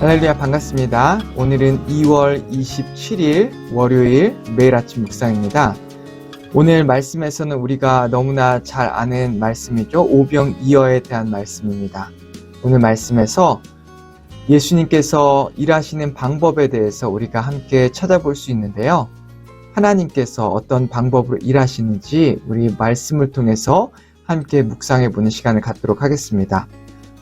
할렐루야, 반갑습니다. 오늘은 2월 27일 월요일 매일 아침 묵상입니다. 오늘 말씀에서는 우리가 너무나 잘 아는 말씀이죠. 오병이어에 대한 말씀입니다. 오늘 말씀에서 예수님께서 일하시는 방법에 대해서 우리가 함께 찾아볼 수 있는데요. 하나님께서 어떤 방법으로 일하시는지 우리 말씀을 통해서 함께 묵상해 보는 시간을 갖도록 하겠습니다.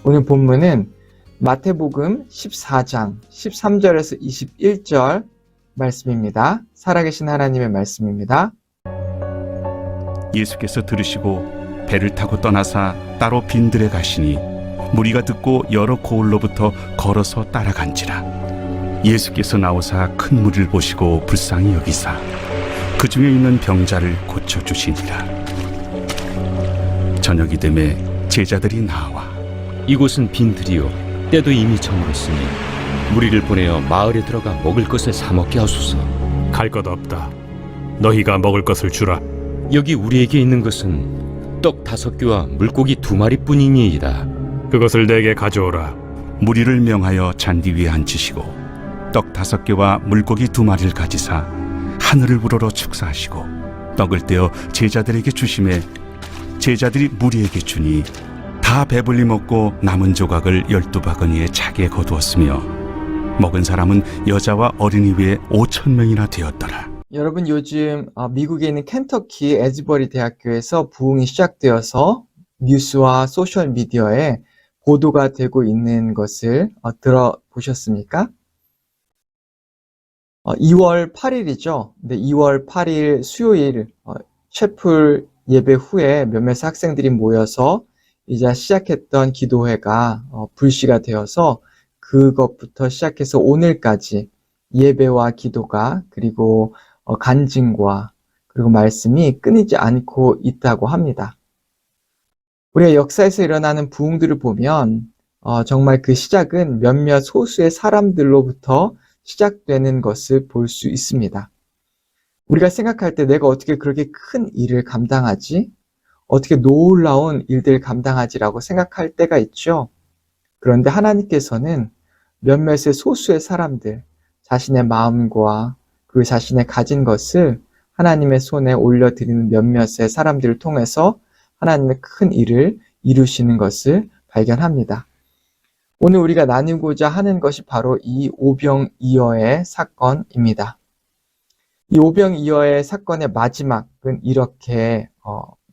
오늘 본문은 마태복음 14장 13절에서 21절 말씀입니다. 살아계신 하나님의 말씀입니다. 예수께서 들으시고 배를 타고 떠나사 따로 빈들에 가시니 무리가 듣고 여러 고을로부터 걸어서 따라간지라. 예수께서 나오사 큰 무리를 보시고 불쌍히 여기사 그 중에 있는 병자를 고쳐주시니라. 저녁이 되매 제자들이 나와 이곳은 빈들이요 때도 이미 저물었으니 무리를 보내어 마을에 들어가 먹을 것을 사 먹게 하소서. 갈 것 없다. 너희가 먹을 것을 주라. 여기 우리에게 있는 것은 떡 5개와 물고기 2마리뿐이니이다. 그것을 내게 가져오라. 무리를 명하여 잔디 위에 앉히시고 떡 5개와 물고기 2마리를 가지사 하늘을 우러러 축사하시고 떡을 떼어 제자들에게 주시매 제자들이 무리에게 주니 다 배불리 먹고 남은 조각을 12바구니에 차게 거두었으며 먹은 사람은 여자와 어린이 외에 5,000명이나 되었더라. 여러분, 요즘 미국에 있는 켄터키 에즈버리 대학교에서 부흥이 시작되어서 뉴스와 소셜미디어에 보도가 되고 있는 것을 들어보셨습니까? 2월 8일이죠. 근데 2월 8일 수요일 채플 예배 후에 몇몇 학생들이 모여서 이제 시작했던 기도회가 불씨가 되어서 그것부터 시작해서 오늘까지 예배와 기도가 그리고 간증과 그리고 말씀이 끊이지 않고 있다고 합니다. 우리가 역사에서 일어나는 부흥들을 보면 정말 그 시작은 몇몇 소수의 사람들로부터 시작되는 것을 볼 수 있습니다. 우리가 생각할 때 내가 어떻게 그렇게 큰 일을 감당하지? 어떻게 놀라운 일들을 감당하지라고 생각할 때가 있죠. 그런데 하나님께서는 몇몇의 소수의 사람들, 자신의 마음과 그 자신의 가진 것을 하나님의 손에 올려드리는 몇몇의 사람들을 통해서 하나님의 큰 일을 이루시는 것을 발견합니다. 오늘 우리가 나누고자 하는 것이 바로 이 오병이어의 사건입니다. 이 오병이어의 사건의 마지막은 이렇게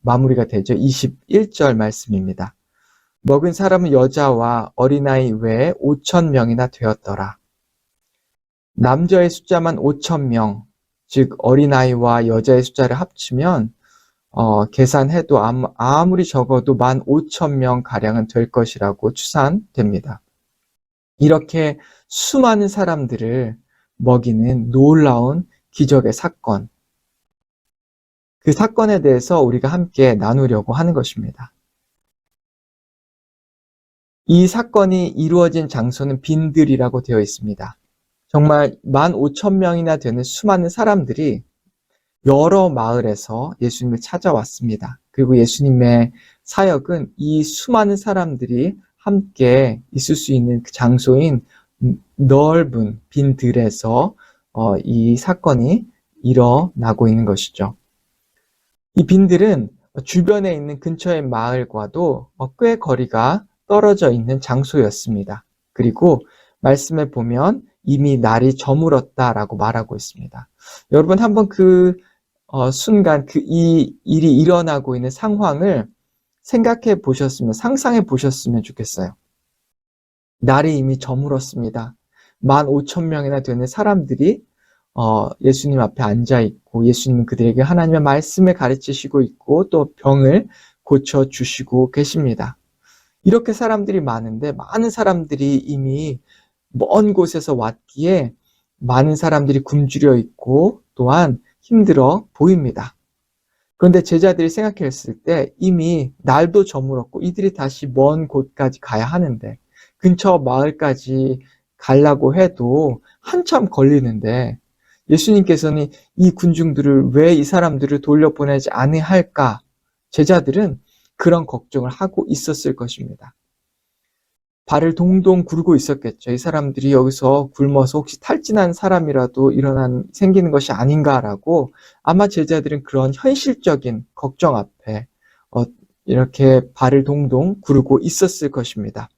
마무리가 되죠. 21절 말씀입니다. 먹은 사람은 여자와 어린아이 외에 5,000명이나 되었더라. 남자의 숫자만 5,000명, 즉 어린아이와 여자의 숫자를 합치면 계산해도 아무리 적어도 15,000명 가량은 될 것이라고 추산됩니다. 이렇게 수많은 사람들을 먹이는 놀라운 기적의 사건, 그 사건에 대해서 우리가 함께 나누려고 하는 것입니다. 이 사건이 이루어진 장소는 빈들이라고 되어 있습니다. 정말 15,000명이나 되는 수많은 사람들이 여러 마을에서 예수님을 찾아왔습니다. 그리고 예수님의 사역은 이 수많은 사람들이 함께 있을 수 있는 그 장소인 넓은 빈들에서 이 사건이 일어나고 있는 것이죠. 이 빈들은 주변에 있는 근처의 마을과도 꽤 거리가 떨어져 있는 장소였습니다. 그리고 말씀에 보면 이미 날이 저물었다라고 말하고 있습니다. 여러분 한번 그 순간 이 일이 일어나고 있는 상황을 생각해 보셨으면, 상상해 보셨으면 좋겠어요. 날이 이미 저물었습니다. 15,000명이나 되는 사람들이 예수님 앞에 앉아 있고 예수님은 그들에게 하나님의 말씀을 가르치시고 있고 또 병을 고쳐주시고 계십니다. 이렇게 사람들이 많은데 많은 사람들이 이미 먼 곳에서 왔기에 많은 사람들이 굶주려 있고 또한 힘들어 보입니다. 그런데 제자들이 생각했을 때 이미 날도 저물었고 이들이 다시 먼 곳까지 가야 하는데 근처 마을까지 가려고 해도 한참 걸리는데 예수님께서는 이 군중들을 왜 이 사람들을 돌려보내지 아니할까? 제자들은 그런 걱정을 하고 있었을 것입니다. 발을 동동 구르고 있었겠죠. 이 사람들이 여기서 굶어서 혹시 탈진한 사람이라도 생기는 것이 아닌가라고 아마 제자들은 그런 현실적인 걱정 앞에 이렇게 발을 동동 구르고 있었을 것입니다.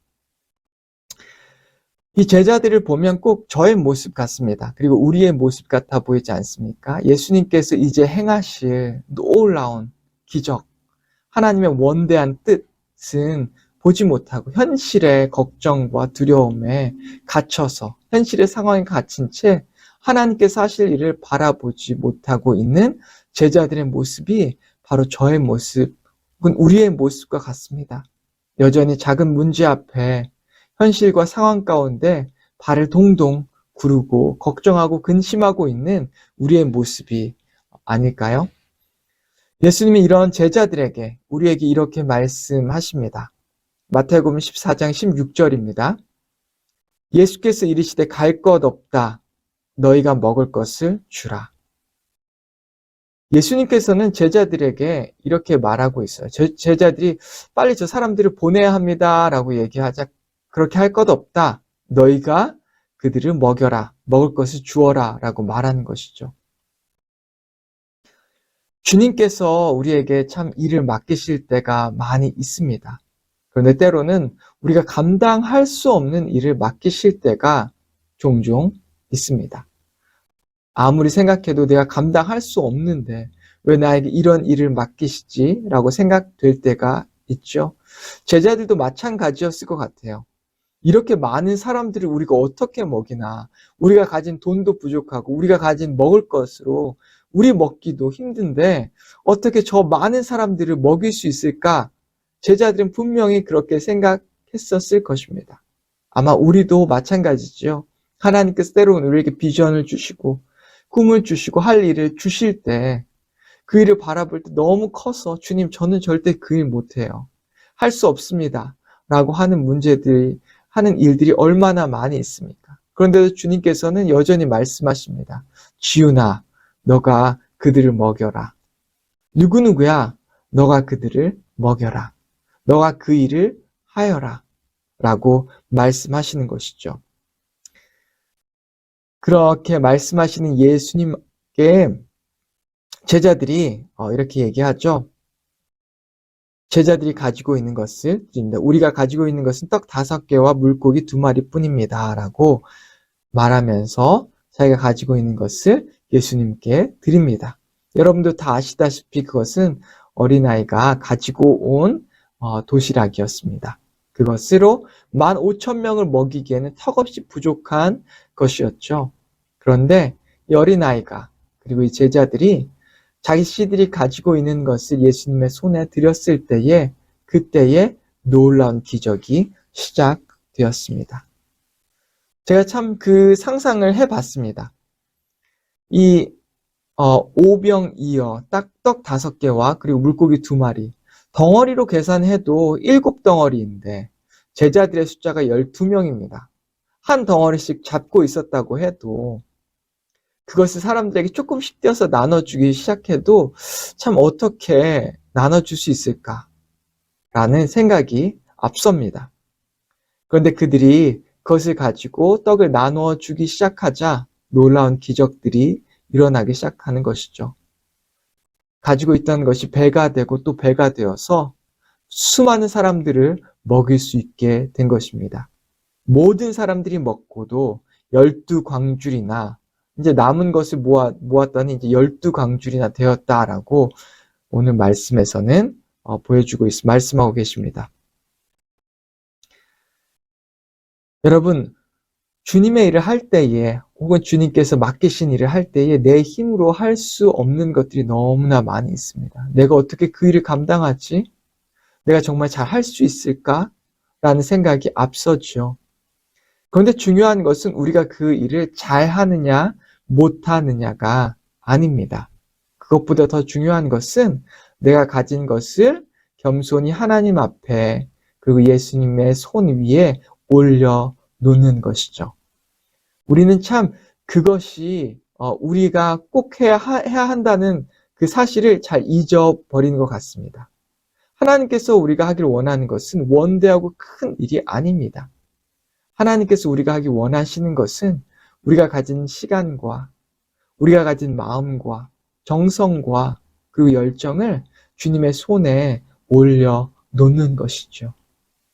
이 제자들을 보면 꼭 저의 모습 같습니다. 그리고 우리의 모습 같아 보이지 않습니까? 예수님께서 이제 행하실 놀라운 기적, 하나님의 원대한 뜻은 보지 못하고 현실의 걱정과 두려움에 갇혀서 현실의 상황에 갇힌 채 하나님께서 하실 일을 바라보지 못하고 있는 제자들의 모습이 바로 저의 모습, 혹은 우리의 모습과 같습니다. 여전히 작은 문제 앞에 현실과 상황 가운데 발을 동동 구르고 걱정하고 근심하고 있는 우리의 모습이 아닐까요? 예수님이 이런 제자들에게, 우리에게 이렇게 말씀하십니다. 마태복음 14장 16절입니다. 예수께서 이르시되 갈 것 없다. 너희가 먹을 것을 주라. 예수님께서는 제자들에게 이렇게 말하고 있어요. 제자들이 빨리 저 사람들을 보내야 합니다. 라고 얘기하자. 그렇게 할 것 없다. 너희가 그들을 먹여라. 먹을 것을 주어라. 라고 말하는 것이죠. 주님께서 우리에게 참 일을 맡기실 때가 많이 있습니다. 그런데 때로는 우리가 감당할 수 없는 일을 맡기실 때가 종종 있습니다. 아무리 생각해도 내가 감당할 수 없는데 왜 나에게 이런 일을 맡기시지? 라고 생각될 때가 있죠. 제자들도 마찬가지였을 것 같아요. 이렇게 많은 사람들을 우리가 어떻게 먹이나, 우리가 가진 돈도 부족하고 우리가 가진 먹을 것으로 우리 먹기도 힘든데 어떻게 저 많은 사람들을 먹일 수 있을까? 제자들은 분명히 그렇게 생각했었을 것입니다. 아마 우리도 마찬가지죠. 하나님께서 때로는 우리에게 비전을 주시고 꿈을 주시고 할 일을 주실 때 그 일을 바라볼 때 너무 커서 주님 저는 절대 그 일 못해요. 할 수 없습니다. 라고 하는 하는 일들이 얼마나 많이 있습니까? 그런데도 주님께서는 여전히 말씀하십니다. 지훈아, 너가 그들을 먹여라. 누구누구야, 너가 그들을 먹여라. 너가 그 일을 하여라. 라고 말씀하시는 것이죠. 그렇게 말씀하시는 예수님께 제자들이 이렇게 얘기하죠. 제자들이 가지고 있는 것을 드립니다. 우리가 가지고 있는 것은 떡 5개와 물고기 2마리 뿐입니다. 라고 말하면서 자기가 가지고 있는 것을 예수님께 드립니다. 여러분도 다 아시다시피 그것은 어린아이가 가지고 온 도시락이었습니다. 그것으로 15,000명을 먹이기에는 턱없이 부족한 것이었죠. 그런데 이 어린아이가 그리고 이 제자들이 자기들이 가지고 있는 것을 예수님의 손에 드렸을 때에 그때에 놀라운 기적이 시작되었습니다. 제가 참 그 상상을 해봤습니다. 이 오병이어 떡 5개와 그리고 물고기 2마리 덩어리로 계산해도 7덩어리인데 제자들의 숫자가 12명입니다. 한 덩어리씩 잡고 있었다고 해도 그것을 사람들에게 조금씩 떼어서 나눠주기 시작해도 참 어떻게 나눠줄 수 있을까라는 생각이 앞섭니다. 그런데 그들이 그것을 가지고 떡을 나누어 주기 시작하자 놀라운 기적들이 일어나기 시작하는 것이죠. 가지고 있던 것이 배가 되고 또 배가 되어서 수많은 사람들을 먹일 수 있게 된 것입니다. 모든 사람들이 먹고도 12광줄이나 이제 남은 것을 모았더니 이제 12광줄이나 되었다라고 오늘 말씀에서는 말씀하고 계십니다. 여러분, 주님의 일을 할 때에 혹은 주님께서 맡기신 일을 할 때에 내 힘으로 할 수 없는 것들이 너무나 많이 있습니다. 내가 어떻게 그 일을 감당하지? 내가 정말 잘 할 수 있을까? 라는 생각이 앞서죠. 그런데 중요한 것은 우리가 그 일을 잘 하느냐 못하느냐가 아닙니다. 그것보다 더 중요한 것은 내가 가진 것을 겸손히 하나님 앞에 그리고 예수님의 손 위에 올려놓는 것이죠. 우리는 참 그것이 우리가 꼭 해야 한다는 그 사실을 잘 잊어버리는 것 같습니다. 하나님께서 우리가 하기를 원하는 것은 원대하고 큰 일이 아닙니다. 하나님께서 우리가 하기 원하시는 것은 우리가 가진 시간과 우리가 가진 마음과 정성과 그 열정을 주님의 손에 올려놓는 것이죠.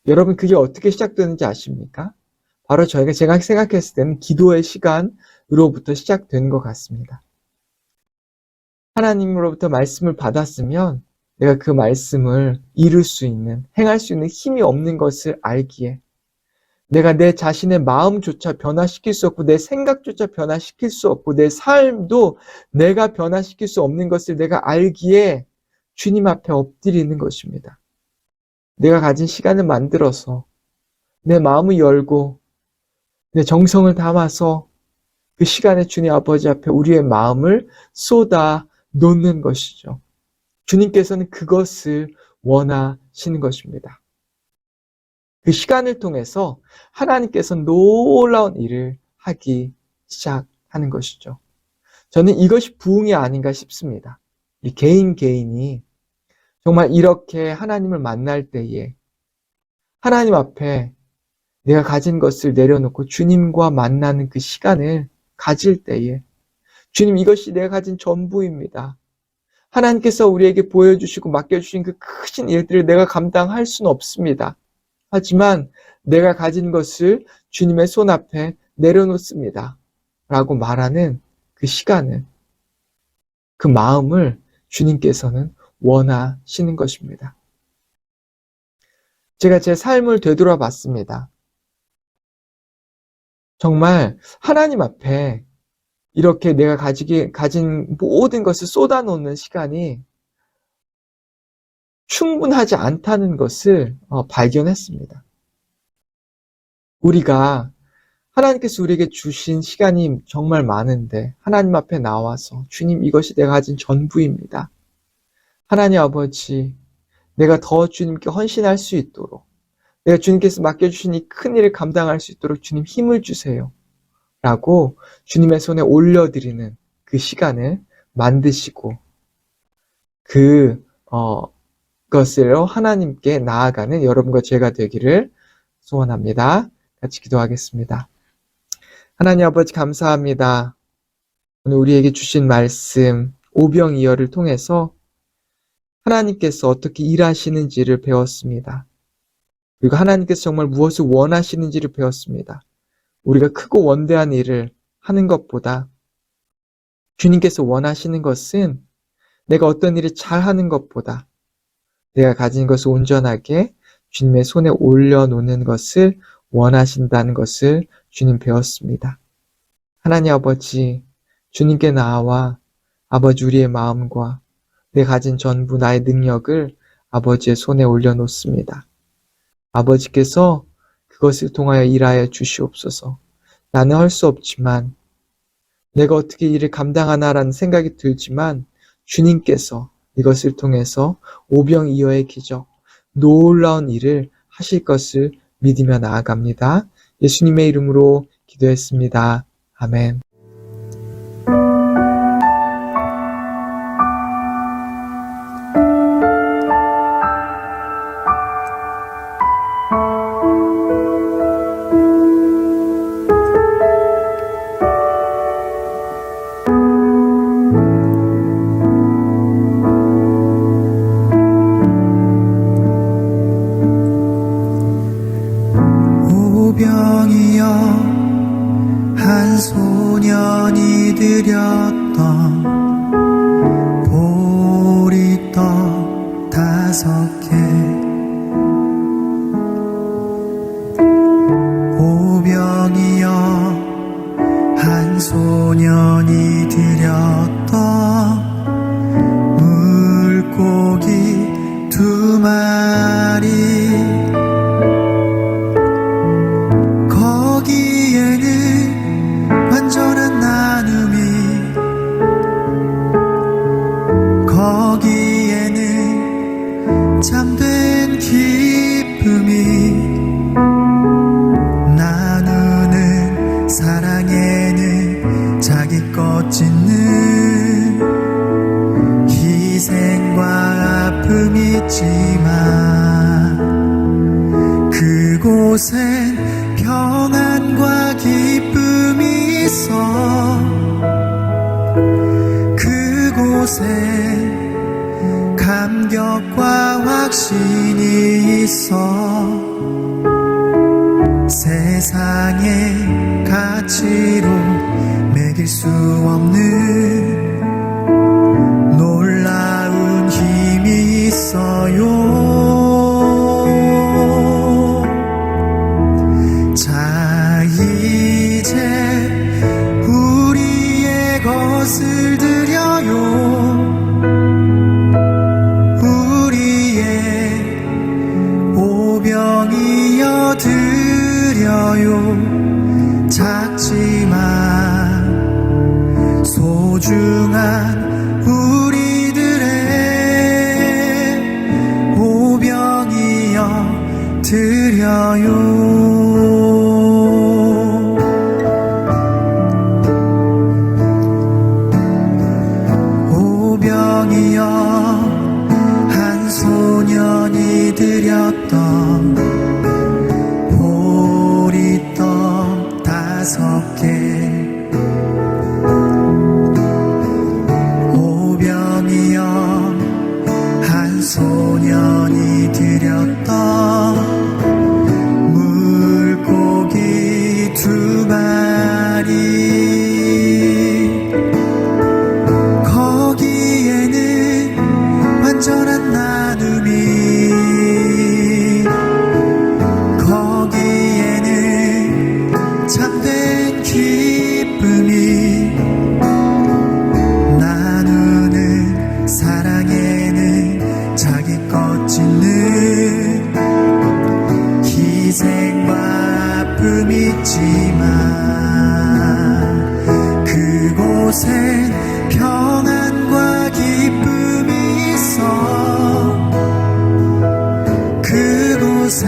여러분, 그게 어떻게 시작되는지 아십니까? 바로 제가 생각했을 때는 기도의 시간으로부터 시작된 것 같습니다. 하나님으로부터 말씀을 받았으면 내가 그 말씀을 이룰 수 있는, 행할 수 있는 힘이 없는 것을 알기에, 내가 내 자신의 마음조차 변화시킬 수 없고 내 생각조차 변화시킬 수 없고 내 삶도 내가 변화시킬 수 없는 것을 내가 알기에 주님 앞에 엎드리는 것입니다. 내가 가진 시간을 만들어서 내 마음을 열고 내 정성을 담아서 그 시간에 주님 아버지 앞에 우리의 마음을 쏟아 놓는 것이죠. 주님께서는 그것을 원하시는 것입니다. 그 시간을 통해서 하나님께서 놀라운 일을 하기 시작하는 것이죠. 저는 이것이 부흥이 아닌가 싶습니다. 이 개인이 정말 이렇게 하나님을 만날 때에 하나님 앞에 내가 가진 것을 내려놓고 주님과 만나는 그 시간을 가질 때에 주님, 이것이 내가 가진 전부입니다. 하나님께서 우리에게 보여주시고 맡겨주신 그 크신 일들을 내가 감당할 수는 없습니다. 하지만 내가 가진 것을 주님의 손 앞에 내려놓습니다. 라고 말하는 그 시간을, 그 마음을 주님께서는 원하시는 것입니다. 제가 제 삶을 되돌아봤습니다. 정말 하나님 앞에 이렇게 내가 가진 모든 것을 쏟아놓는 시간이 충분하지 않다는 것을 발견했습니다. 우리가 하나님께서 우리에게 주신 시간이 정말 많은데 하나님 앞에 나와서 주님, 이것이 내가 가진 전부입니다. 하나님 아버지, 내가 더 주님께 헌신할 수 있도록, 내가 주님께서 맡겨주신 이 큰 일을 감당할 수 있도록 주님 힘을 주세요. 라고 주님의 손에 올려드리는 그 시간을 만드시고 그것으로 하나님께 나아가는 여러분과 제가 되기를 소원합니다. 같이 기도하겠습니다. 하나님 아버지, 감사합니다. 오늘 우리에게 주신 말씀 오병이어를 통해서 하나님께서 어떻게 일하시는지를 배웠습니다. 그리고 하나님께서 정말 무엇을 원하시는지를 배웠습니다. 우리가 크고 원대한 일을 하는 것보다 주님께서 원하시는 것은 내가 어떤 일을 잘하는 것보다 내가 가진 것을 온전하게 주님의 손에 올려놓는 것을 원하신다는 것을 주님 배웠습니다. 하나님 아버지, 주님께 나와 아버지 우리의 마음과 내 가진 전부 나의 능력을 아버지의 손에 올려놓습니다. 아버지께서 그것을 통하여 일하여 주시옵소서. 나는 할 수 없지만, 내가 어떻게 일을 감당하나라는 생각이 들지만 주님께서 이것을 통해서 오병이어의 기적, 놀라운 일을 하실 것을 믿으며 나아갑니다. 예수님의 이름으로 기도했습니다. 아멘. 오병이어 한 소년이 드렸던 보리떡 5개, 오병이어 한 소년이 드렸던 물고기 2마리, 완전한 나눔이, 거기에는 참된 기쁨이, 나누는 사랑에는 자기 것 짓는 희생과 아픔이 있지만 그곳엔 평안과 기쁨이 있어 그곳에 감격과 확신이 있어 세상의 가치로 매길 수 없는 놀라운 힘이 있어요. 자 이제 우리의 것을 드려요. 우리의 오병이어 드려요. 작지만 소중한 우리들의 오병이어 드려요. 오병이어 한 소년이 드렸던 보리떡 5개 오병이어 한 소년이 드렸던 물고기 2마리 거기에는 완전한 나눔이 거기에는 참된 기쁨이 나누는 사랑에는 자기 것 짓는 희생과 아픔이 있지만 그곳엔 평안과 기쁨이 있어 그곳에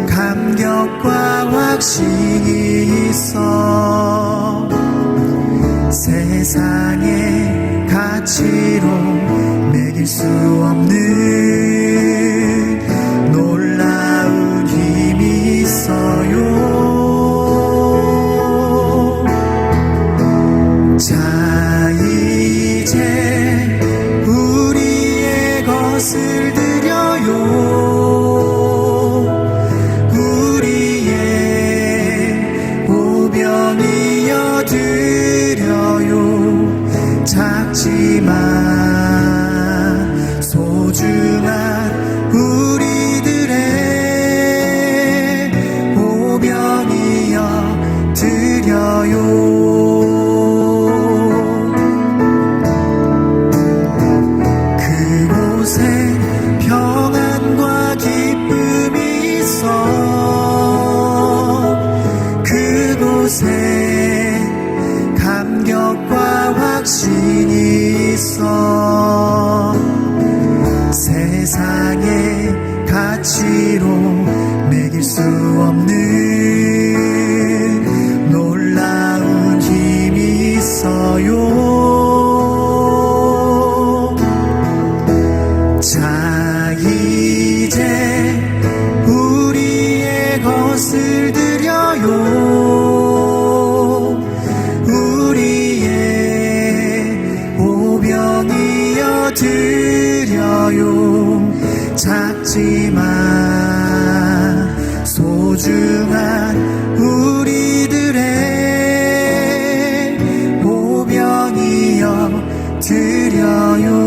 감격과 확신이 있어 세상의 가치로 매길 수 없는 놀라운 힘이 있어요. 자 이제 우리의 것을 드려요. 우리의 오병이어 드려요. 작지만 소중한 우리들의 오병이어 드려요. 그곳에 평안과 기쁨이 있어 그곳에 감격과 확신이 있어 세상의 가치로 매길 수 없는 놀라운 힘이 있어요. 자 이제 우리의 것을 드려요. 우리의 오병이어 드려요. 작지만 소중한 우리들의 오병이어 드려요.